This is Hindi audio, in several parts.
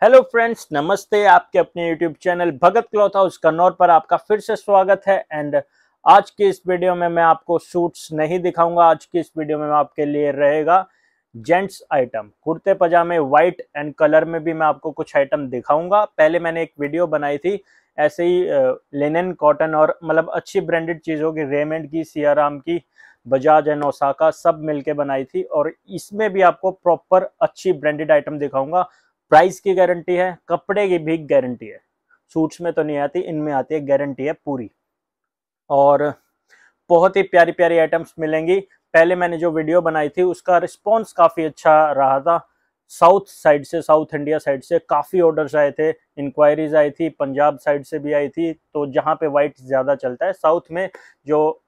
हेलो फ्रेंड्स, नमस्ते। आपके अपने यूट्यूब चैनल भगत क्लॉथ हाउस कन्नौर पर आपका फिर से स्वागत है। एंड आज की इस वीडियो में मैं आपको सूट्स नहीं दिखाऊंगा। आज की इस वीडियो में आपके लिए रहेगा जेंट्स आइटम, कुर्ते पजामे व्हाइट एंड कलर में भी मैं आपको कुछ आइटम दिखाऊंगा। पहले मैंने एक वीडियो बनाई थी ऐसे ही लिनन, कॉटन और मतलब अच्छी ब्रांडेड चीज़ों की, रेमंड की, सियाराम की, बजाज एंड ओसाका सब मिलके बनाई थी। और इसमें भी आपको प्रॉपर अच्छी ब्रांडेड आइटम दिखाऊंगा। प्राइस की गारंटी है, कपड़े की भी गारंटी है। सूट्स में तो नहीं आती, इनमें आती है, गारंटी है पूरी। और बहुत ही प्यारी प्यारी आइटम्स मिलेंगी। पहले मैंने जो वीडियो बनाई थी उसका रिस्पांस काफ़ी अच्छा रहा था। साउथ साइड से, साउथ इंडिया साइड से काफ़ी ऑर्डर्स आए थे, इंक्वायरीज आई थी, पंजाब साइड से भी आई थी। तो जहाँ पे वाइट ज़्यादा चलता है, साउथ में जो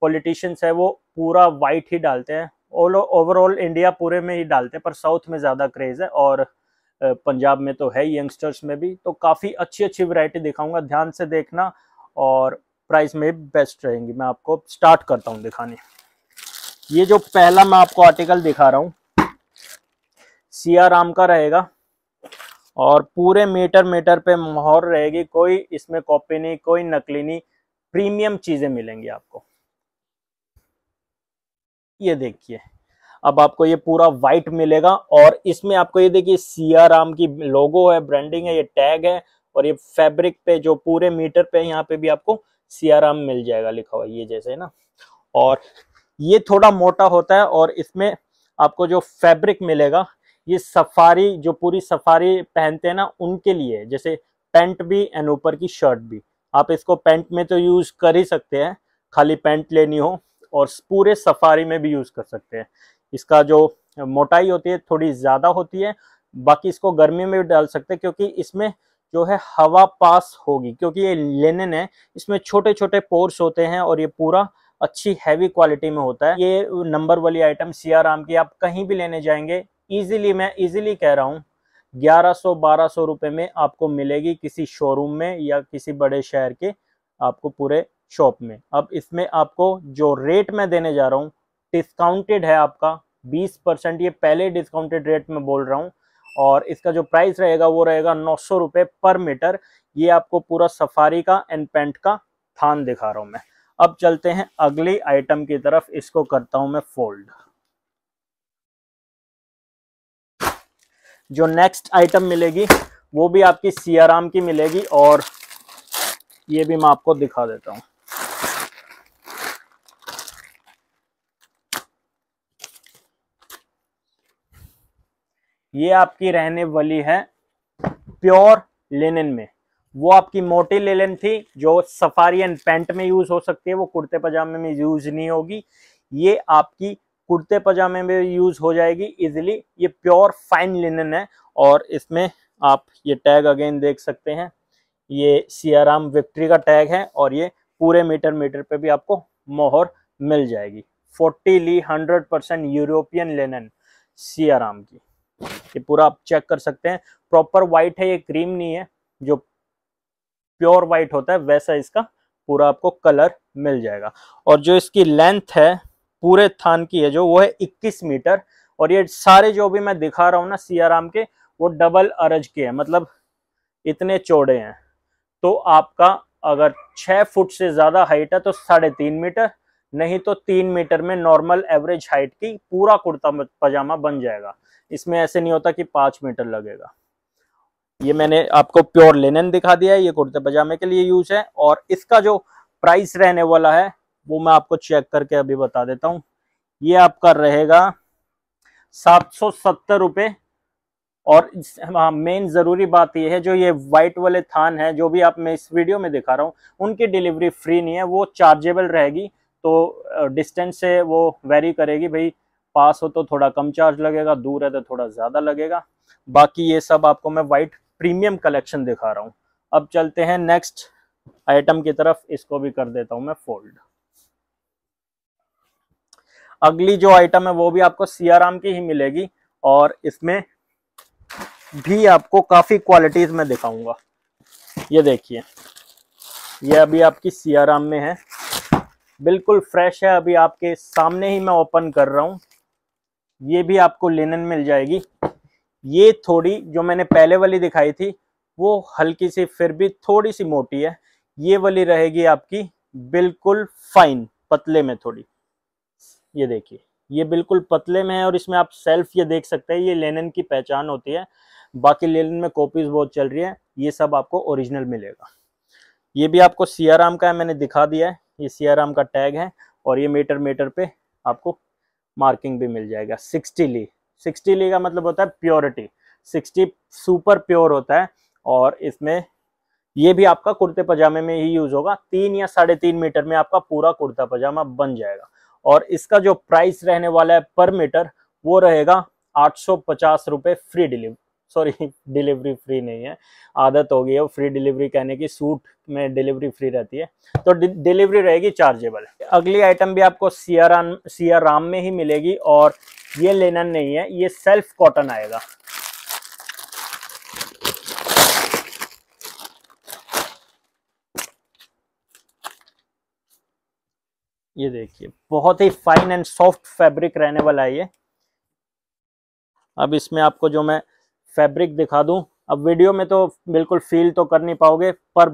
पॉलिटिशियंस है वो पूरा वाइट ही डालते हैं। ओवरऑल इंडिया पूरे में ही डालते हैं, पर साउथ में ज़्यादा क्रेज़ है और पंजाब में तो है, यंगस्टर्स में भी। तो काफ़ी अच्छी अच्छी वैरायटी दिखाऊंगा, ध्यान से देखना। और प्राइस में बेस्ट रहेंगी। मैं आपको स्टार्ट करता हूँ दिखाने। ये जो पहला मैं आपको आर्टिकल दिखा रहा हूँ सियाराम का रहेगा और पूरे मीटर मीटर पे मोहर रहेगी। कोई इसमें कॉपी नहीं, कोई नकली नहीं, प्रीमियम चीजें मिलेंगी आपको। ये देखिए, अब आपको ये पूरा वाइट मिलेगा और इसमें आपको ये देखिए सियाराम की लोगो है, ब्रांडिंग है, ये टैग है। और ये फैब्रिक पे जो पूरे मीटर पे यहाँ पे भी आपको सियाराम मिल जाएगा लिखा हुआ, ये जैसे ना। और ये थोड़ा मोटा होता है और इसमें आपको जो फैब्रिक मिलेगा ये सफारी, जो पूरी सफारी पहनते हैं ना उनके लिए, जैसे पैंट भी एंड ऊपर की शर्ट भी। आप इसको पैंट में तो यूज कर ही सकते हैं, खाली पैंट लेनी हो, और पूरे सफारी में भी यूज कर सकते हैं। इसका जो मोटाई होती है थोड़ी ज्यादा होती है। बाकी इसको गर्मी में भी डाल सकते हैं क्योंकि इसमें जो है हवा पास होगी, क्योंकि ये लिनन है, इसमें छोटे छोटे पोर्स होते हैं और ये पूरा अच्छी हैवी क्वालिटी में होता है। ये नंबर वाली आइटम सियाराम की आप कहीं भी लेने जाएंगे इजीली, मैं इजीली कह रहा हूँ 1100-1200 रुपए में आपको मिलेगी किसी शोरूम में या किसी बड़े शहर के आपको पूरे शॉप में। अब इसमें आपको जो रेट मैं देने जा रहा हूँ डिस्काउंटेड है आपका 20%। ये पहले डिस्काउंटेड रेट में बोल रहा हूँ। और इसका जो प्राइस रहेगा वो रहेगा 900 रुपये पर मीटर। ये आपको पूरा सफारी का एंड पैंट का थान दिखा रहा हूँ मैं। अब चलते हैं अगली आइटम की तरफ। इसको करता हूं मैं फोल्ड। जो नेक्स्ट आइटम मिलेगी वो भी आपकी सियाराम की मिलेगी और ये भी मैं आपको दिखा देता हूं। ये आपकी रहने वाली है प्योर लिनन में। वो आपकी मोटी लिनन थी जो सफारी एंड पैंट में यूज हो सकती है, वो कुर्ते पजामे में यूज नहीं होगी। ये आपकी कुर्ते पजामे में यूज हो जाएगी इजिली। ये प्योर फाइन लिनन है और इसमें आप ये टैग अगेन देख सकते हैं, ये सियाराम विक्ट्री का टैग है और ये पूरे मीटर मीटर पे भी आपको मोहर मिल जाएगी। 40 ली 100% यूरोपियन लिनन सियाराम की। ये पूरा आप चेक कर सकते हैं, प्रॉपर व्हाइट है, ये क्रीम नहीं है। जो प्योर व्हाइट होता है वैसा इसका पूरा आपको कलर मिल जाएगा। और जो इसकी लेंथ है पूरे थान की है जो, वो है 21 मीटर। और ये सारे जो भी मैं दिखा रहा हूँ ना सियाराम के, वो डबल अरज के हैं, मतलब इतने चौड़े हैं। तो आपका अगर 6 फुट से ज्यादा हाइट है तो 3.5 मीटर, नहीं तो 3 मीटर में नॉर्मल एवरेज हाइट की पूरा कुर्ता पजामा बन जाएगा। इसमें ऐसे नहीं होता कि 5 मीटर लगेगा। ये मैंने आपको प्योर लिनन दिखा दिया है, ये कुर्ते पजामे के लिए यूज है। और इसका जो प्राइस रहने वाला है वो मैं आपको चेक करके अभी बता देता हूँ। ये आपका रहेगा 770 रुपये। और मेन जरूरी बात यह है, जो ये व्हाइट वाले थान है जो भी आप मैं इस वीडियो में दिखा रहा हूँ, उनकी डिलीवरी फ्री नहीं है, वो चार्जेबल रहेगी। तो डिस्टेंस से वो वेरी करेगी, भाई पास हो तो थोड़ा कम चार्ज लगेगा, दूर है तो थोड़ा ज्यादा लगेगा। बाकी ये सब आपको मैं व्हाइट प्रीमियम कलेक्शन दिखा रहा हूँ। अब चलते हैं नेक्स्ट आइटम की तरफ। इसको भी कर देता हूं मैं फोल्ड। अगली जो आइटम है वो भी आपको सियाराम की ही मिलेगी और इसमें भी आपको काफी क्वालिटीज में दिखाऊंगा। ये देखिए, ये अभी आपकी सियाराम में है, बिल्कुल फ्रेश है, अभी आपके सामने ही मैं ओपन कर रहा हूं। ये भी आपको लिनन मिल जाएगी। ये थोड़ी जो मैंने पहले वाली दिखाई थी वो हल्की सी फिर भी थोड़ी सी मोटी है, ये वाली रहेगी आपकी बिल्कुल फाइन पतले में थोड़ी। ये देखिए ये बिल्कुल पतले में है और इसमें आप सेल्फ ये देख सकते हैं, ये लेनिन की पहचान होती है। बाकी लेनिन में कॉपीज बहुत चल रही है, ये सब आपको ओरिजिनल मिलेगा। ये भी आपको सियाराम का है, मैंने दिखा दिया है, ये सियाराम का टैग है और ये मीटर मीटर पे आपको मार्किंग भी मिल जाएगा। 60 ली, 60 ली का मतलब होता है प्योरिटी, 60 सुपर प्योर होता है। और इसमें ये भी आपका कुर्ते पजामे में ही यूज होगा, 3 या 3.5 मीटर में आपका पूरा कुर्ता पजामा बन जाएगा। और इसका जो प्राइस रहने वाला है पर मीटर वो रहेगा 850 रुपये free delivery, sorry delivery free नहीं है, आदत हो गई है फ्री डिलीवरी कहने की, सूट में डिलीवरी फ्री रहती है तो डिलीवरी रहेगी चार्जेबल। अगली आइटम भी आपको सियाराम में ही मिलेगी और ये लेनन नहीं है, ये सेल्फ कॉटन आएगा। ये देखिए बहुत ही फाइन एंड सॉफ्ट फैब्रिक रहने वाला है ये। अब इसमें आपको जो मैं फैब्रिक दिखा दूं, अब वीडियो में तो बिल्कुल फील तो कर नहीं पाओगे, पर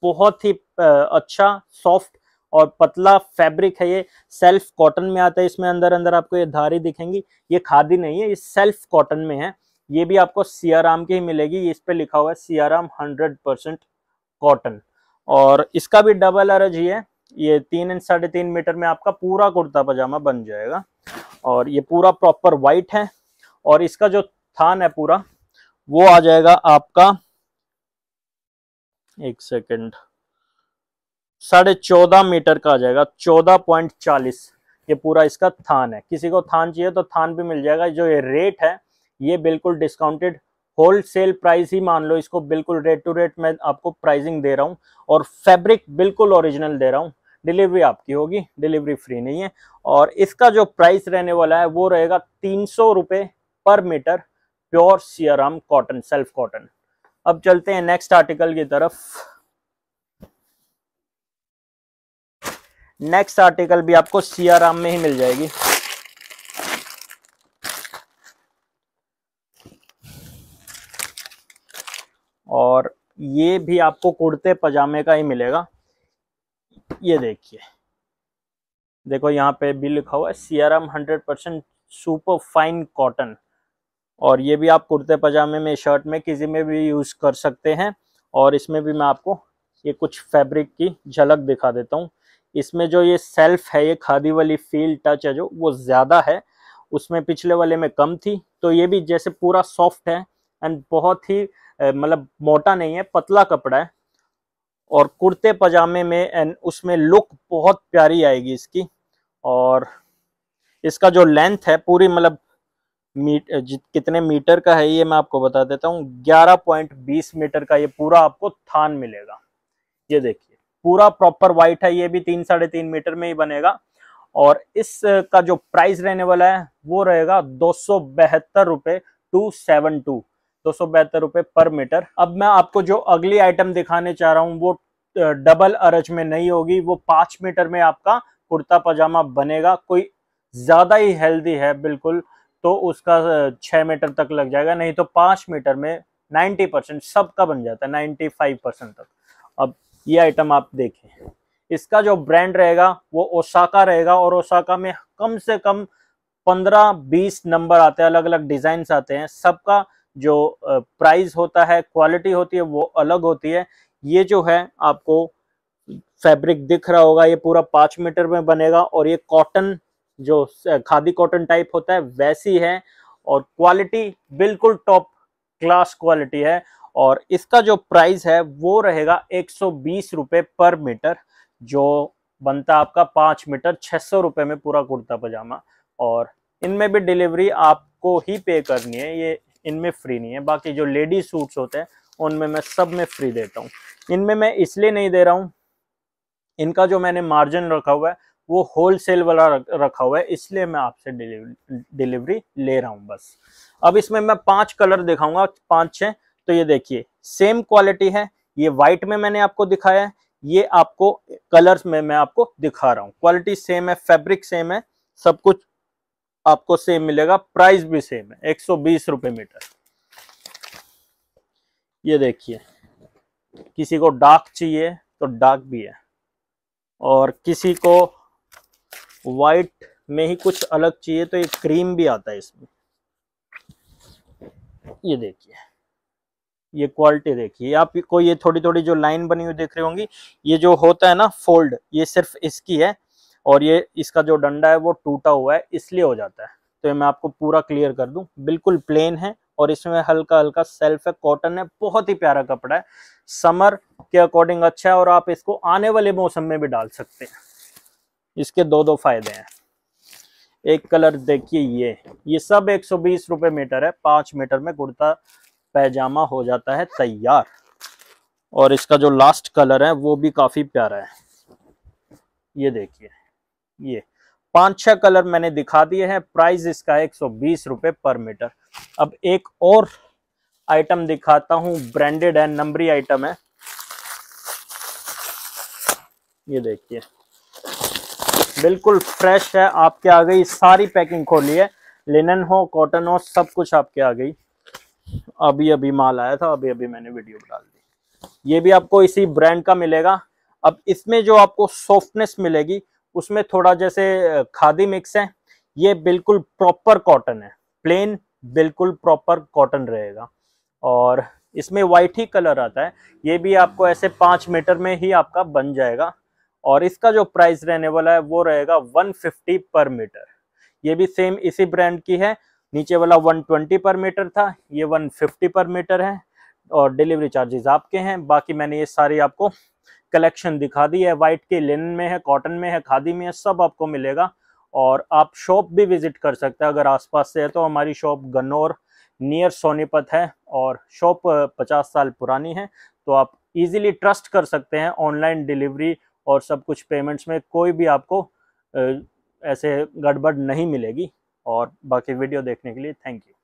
बहुत ही अच्छा सॉफ्ट और पतला फैब्रिक है ये। सेल्फ कॉटन में आता है, इसमें अंदर अंदर आपको ये धारी दिखेंगी, ये खादी नहीं है, ये सेल्फ कॉटन में है। ये भी आपको सियाराम की ही मिलेगी, इस पे लिखा हुआ है सियाराम 100% कॉटन। और इसका भी डबल अरज ही है, ये 3 इंच 3.5 मीटर में आपका पूरा कुर्ता पजामा बन जाएगा। और ये पूरा प्रॉपर वाइट है और इसका जो थान है पूरा वो आ जाएगा आपका, एक सेकेंड, 14.5 मीटर का आ जाएगा, 14.40 ये पूरा इसका थान है। किसी को थान चाहिए तो थान भी मिल जाएगा। जो ये रेट है ये बिल्कुल डिस्काउंटेड होलसेल प्राइस ही मान लो इसको, बिल्कुल रेट टू रेट मैं आपको प्राइसिंग दे रहा हूँ और फैब्रिक बिल्कुल ओरिजिनल दे रहा हूँ। डिलीवरी आपकी होगी, डिलीवरी फ्री नहीं है। और इसका जो प्राइस रहने वाला है वो रहेगा 300 रुपये पर metre, pure Siyaram cotton, self cotton. अब चलते हैं नेक्स्ट आर्टिकल की तरफ। नेक्स्ट आर्टिकल भी आपको सियाराम में ही मिल जाएगी। और ये भी आपको कुर्ते पजामे का ही मिलेगा। ये देखिए, देखो यहाँ पे भी लिखा हुआ है सियाराम 100% सुपर फाइन कॉटन। और ये भी आप कुर्ते पजामे में, शर्ट में, किसी में भी यूज कर सकते हैं। और इसमें भी मैं आपको ये कुछ फैब्रिक की झलक दिखा देता हूँ। इसमें जो ये सेल्फ है, ये खादी वाली फील टच है जो वो ज्यादा है, उसमें पिछले वाले में कम थी। तो ये भी जैसे पूरा सॉफ्ट है एंड बहुत ही मतलब मोटा नहीं है, पतला कपड़ा है। और कुर्ते पजामे में एंड उसमें लुक बहुत प्यारी आएगी इसकी। और इसका जो लेंथ है पूरी, मतलब कितने मीटर का है ये मैं आपको बता देता हूँ, 11.20 मीटर का ये पूरा आपको थान मिलेगा। ये देखिए पूरा प्रॉपर वाइट है, ये भी 3-3.5 मीटर में ही बनेगा। और इसका जो प्राइस रहने वाला है वो रहेगा 272 रुपये 272, 272 रुपये पर मीटर। अब मैं आपको जो अगली आइटम दिखाने चाह रहा हूँ वो डबल अरज में नहीं होगी, वो 5 मीटर में आपका कुर्ता पजामा बनेगा। कोई ज्यादा ही हेल्दी है बिल्कुल तो उसका 6 मीटर तक लग जाएगा, नहीं तो 5 मीटर में 90% सबका बन जाता है, 95% तक। अब ये आइटम आप देखें, इसका जो ब्रांड रहेगा वो ओसाका रहेगा और ओसाका में कम से कम 15-20 नंबर आते हैं, अलग अलग डिजाइन आते हैं। सबका जो प्राइस होता है, क्वालिटी होती है वो अलग होती है। ये जो है आपको फैब्रिक दिख रहा होगा, ये पूरा 5 मीटर में बनेगा और ये कॉटन जो खादी कॉटन टाइप होता है वैसी है। और क्वालिटी बिल्कुल टॉप क्लास क्वालिटी है। और इसका जो प्राइस है वो रहेगा 120 रुपये पर मीटर, जो बनता है आपका 5 मीटर, 600 रुपये में पूरा कुर्ता पजामा। और इनमें भी डिलीवरी आपको ही पे करनी है, ये इनमें फ्री नहीं है। बाकी जो लेडी सूट्स होते हैं उनमें मैं सब में फ्री देता हूँ, इनमें मैं इसलिए नहीं दे रहा हूँ, इनका जो मैंने मार्जिन रखा हुआ है वो होलसेल वाला रखा हुआ है, इसलिए मैं आपसे डिलीवरी ले रहा हूँ बस। अब इसमें मैं 5 कलर दिखाऊंगा, 5-6। तो ये देखिए सेम क्वालिटी है, ये व्हाइट में मैंने आपको दिखाया है, ये आपको कलर्स में मैं आपको दिखा रहा हूँ। क्वालिटी सेम है, फैब्रिक सेम है, सब कुछ आपको सेम मिलेगा, प्राइस भी सेम है, 120 रुपये मीटर। ये देखिए, किसी को डार्क चाहिए तो डार्क भी है, और किसी को वाइट में ही कुछ अलग चाहिए तो ये क्रीम भी आता है इसमें। ये देखिए, ये क्वालिटी देखिए आपको, ये थोड़ी थोड़ी जो लाइन बनी हुई दिख रही होंगी, ये जो होता है ना फोल्ड, ये सिर्फ इसकी है, और ये इसका जो डंडा है वो टूटा हुआ है इसलिए हो जाता है। तो ये मैं आपको पूरा क्लियर कर दूं, बिल्कुल प्लेन है और इसमें हल्का हल्का सेल्फ है, कॉटन है, बहुत ही प्यारा कपड़ा है, समर के अकॉर्डिंग अच्छा है, और आप इसको आने वाले मौसम में भी डाल सकते हैं। इसके दो दो फायदे हैं। एक कलर देखिए, ये सब 120 रुपए मीटर है, 5 मीटर में कुर्ता पैजामा हो जाता है तैयार। और इसका जो लास्ट कलर है वो भी काफी प्यारा है। ये देखिए, ये 5-6 कलर मैंने दिखा दिए हैं। प्राइस इसका है 120 रुपए पर मीटर। अब एक और आइटम दिखाता हूं, ब्रांडेड है, नंबरी आइटम है। ये देखिए, बिल्कुल फ्रेश है, आपके आ गई, सारी पैकिंग खोली है, लिनन हो कॉटन हो सब कुछ आपके आ गई। अभी अभी माल आया था, अभी अभी मैंने वीडियो डाल दी। ये भी आपको इसी ब्रांड का मिलेगा। अब इसमें जो आपको सॉफ्टनेस मिलेगी उसमें थोड़ा जैसे खादी मिक्स है, ये बिल्कुल प्रॉपर कॉटन है, प्लेन बिल्कुल प्रॉपर कॉटन रहेगा, और इसमें वाइट ही कलर आता है। ये भी आपको ऐसे 5 मीटर में ही आपका बन जाएगा, और इसका जो प्राइस रहने वाला है वो रहेगा 150 पर मीटर। ये भी सेम इसी ब्रांड की है, नीचे वाला 120 पर मीटर था, ये 150 पर मीटर है, और डिलीवरी चार्जेस आपके हैं। बाकी मैंने ये सारी आपको कलेक्शन दिखा दी है, व्हाइट के, लिनन में है, कॉटन में है, खादी में है, सब आपको मिलेगा। और आप शॉप भी विजिट कर सकते हैं अगर आसपास से है तो। हमारी शॉप गन्नौर नियर सोनीपत है, और शॉप 50 साल पुरानी है, तो आप इजीली ट्रस्ट कर सकते हैं। ऑनलाइन डिलीवरी और सब कुछ पेमेंट्स में कोई भी आपको ऐसे गड़बड़ नहीं मिलेगी। और बाकी वीडियो देखने के लिए थैंक यू।